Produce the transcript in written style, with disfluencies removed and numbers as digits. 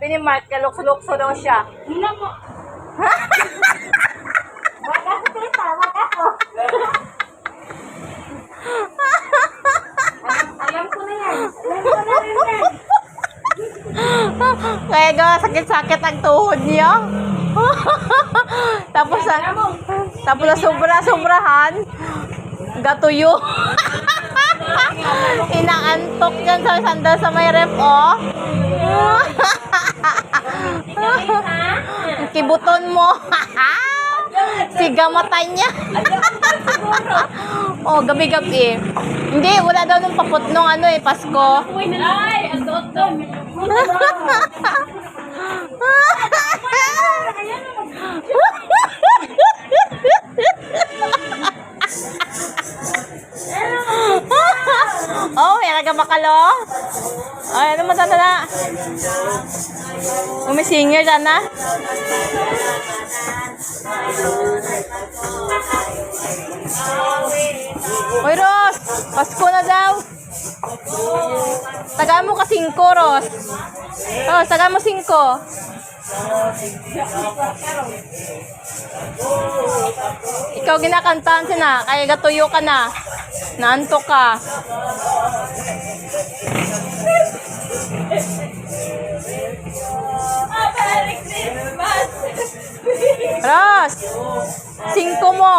sabi ni Mark, kalukso-lukso daw siya. Hina mo. Wag ako tita, wag ako. Alam ko na yan. Alam ko na rin yan. Kaya gawa sakit-sakit ang tuhod niya. tapos na sobra-sobrahan, gatuyo. Inaantok dyan sa sandal sa may ref, oh. Kibuton mo. Siga mata niya. Oh, gabi-gabi. Hindi, wala daw nung papot nung Pasko. Ay, ang doon. Oh, yan ka makalo. Ay, ano mo na? Umisinger sana. Hoy, Ros! Pasko na daw. Tagaan mo ka 5, Ros. Oh, tagaan mo 5. Ikaw ginakantahan siya na, kaya gatuyo ka na. Naantok ka. Ros! 5 mo.